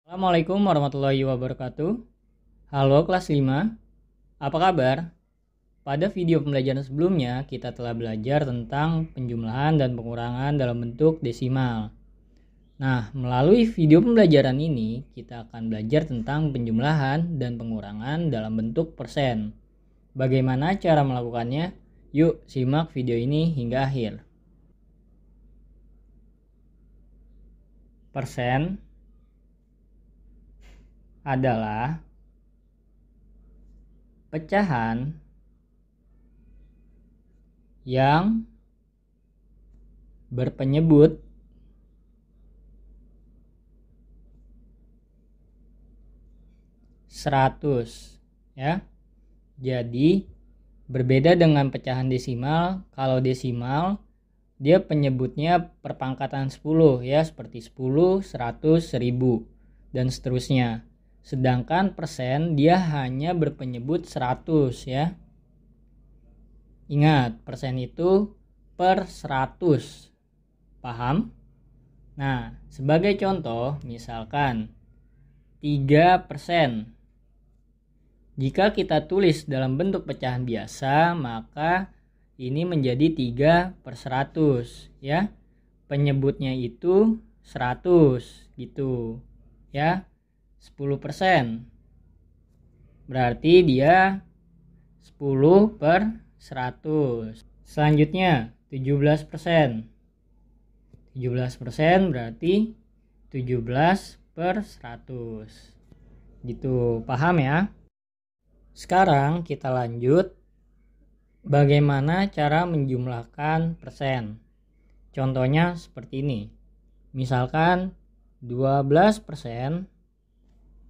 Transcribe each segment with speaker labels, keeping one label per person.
Speaker 1: Assalamualaikum warahmatullahi wabarakatuh. Halo kelas 5, apa kabar? Pada video pembelajaran sebelumnya, kita telah belajar tentang penjumlahan dan pengurangan dalam bentuk desimal. Nah, melalui video pembelajaran ini, kita akan belajar tentang penjumlahan dan pengurangan dalam bentuk persen. Bagaimana cara melakukannya? Yuk, simak video ini hingga akhir. Persen adalah pecahan yang berpenyebut seratus, ya. Jadi berbeda dengan pecahan desimal. Kalau desimal dia penyebutnya perpangkatan 10, ya, seperti 10, 100, 1000 dan seterusnya. Sedangkan persen dia hanya berpenyebut 100, ya. Ingat, persen itu per 100. Paham? Nah, sebagai contoh, misalkan 3%. Jika kita tulis dalam bentuk pecahan biasa, maka ini menjadi 3/100, ya. Penyebutnya itu 100 gitu, ya. 10%. Berarti dia 10/100. Selanjutnya 17%. 17% berarti 17/100. Gitu, paham ya? Sekarang kita lanjut bagaimana cara menjumlahkan persen. Contohnya seperti ini. Misalkan 12%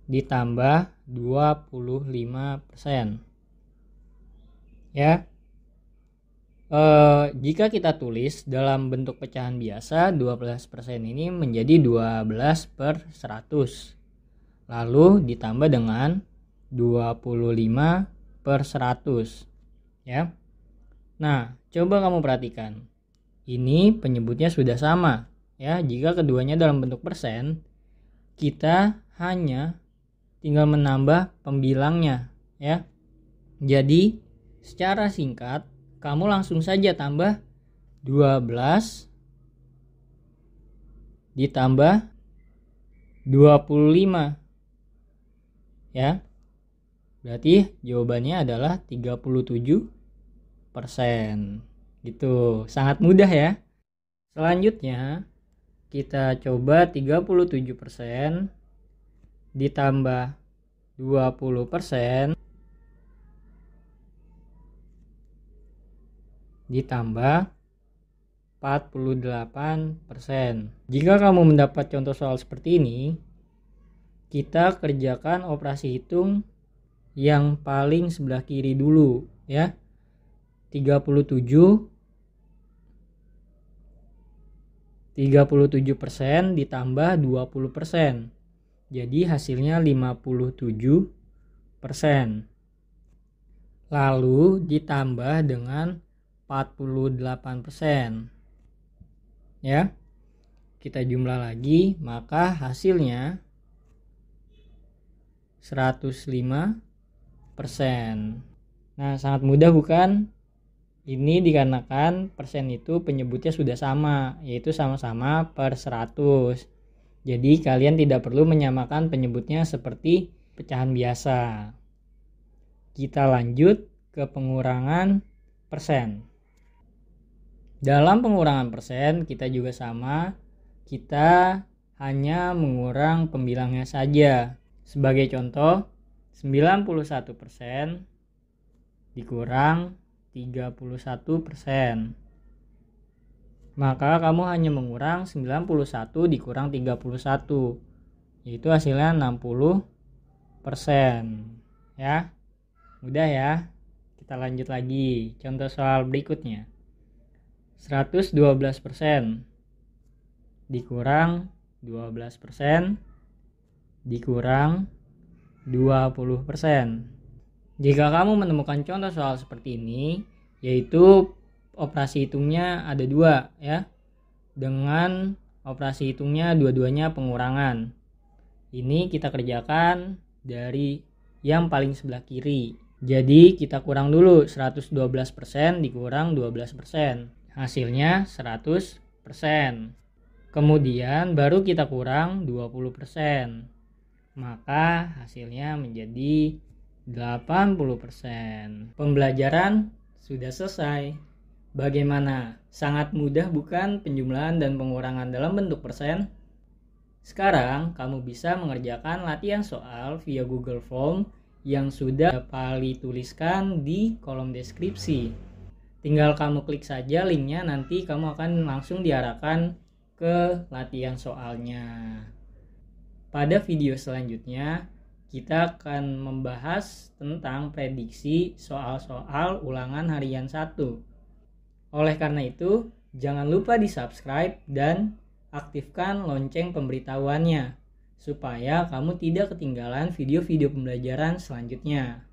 Speaker 1: ditambah 25%, ya. Jika kita tulis dalam bentuk pecahan biasa, 12% ini menjadi 12/100, lalu ditambah dengan 25/100, ya. Nah, coba kamu perhatikan, ini penyebutnya sudah sama, ya. Jika keduanya dalam bentuk persen, kita hanya tinggal menambah pembilangnya, ya. Jadi secara singkat kamu langsung saja tambah 12 ditambah 25, ya. Berarti jawabannya adalah 37%. Gitu, sangat mudah ya. Selanjutnya kita coba 37% ditambah 20% ditambah 48%. Jika kamu mendapat contoh soal seperti ini, kita kerjakan operasi hitung yang paling sebelah kiri dulu, ya. 37% ditambah 20%. Jadi hasilnya 57%. Lalu ditambah dengan 48%. Ya. Kita jumlah lagi, maka hasilnya 105%. Nah, sangat mudah bukan? Ini dikarenakan persen itu penyebutnya sudah sama, yaitu sama-sama per 100. Jadi kalian tidak perlu menyamakan penyebutnya seperti pecahan biasa. Kita lanjut ke pengurangan persen. Dalam pengurangan persen kita juga sama, kita hanya mengurang pembilangnya saja. Sebagai contoh, 91% dikurang 31%. Maka kamu hanya mengurang 91 dikurang 31, yaitu hasilnya 60%, ya. Mudah ya. Kita lanjut lagi, contoh soal berikutnya. 112% dikurang 12% dikurang 20%. Jika kamu menemukan contoh soal seperti ini, yaitu operasi hitungnya ada dua, ya. Dengan operasi hitungnya dua-duanya pengurangan. Ini kita kerjakan dari yang paling sebelah kiri. Jadi kita kurang dulu 112% dikurang 12%. Hasilnya 100%. Kemudian baru kita kurang 20%. Maka hasilnya menjadi 80%. Pembelajaran sudah selesai. Bagaimana? Sangat mudah bukan penjumlahan dan pengurangan dalam bentuk persen? Sekarang kamu bisa mengerjakan latihan soal via Google Form yang sudah Pali tuliskan di kolom deskripsi. Tinggal kamu klik saja linknya, nanti kamu akan langsung diarahkan ke latihan soalnya. Pada video selanjutnya kita akan membahas tentang prediksi soal-soal ulangan harian 1. Oleh karena itu, jangan lupa di subscribe dan aktifkan lonceng pemberitahuannya supaya kamu tidak ketinggalan video-video pembelajaran selanjutnya.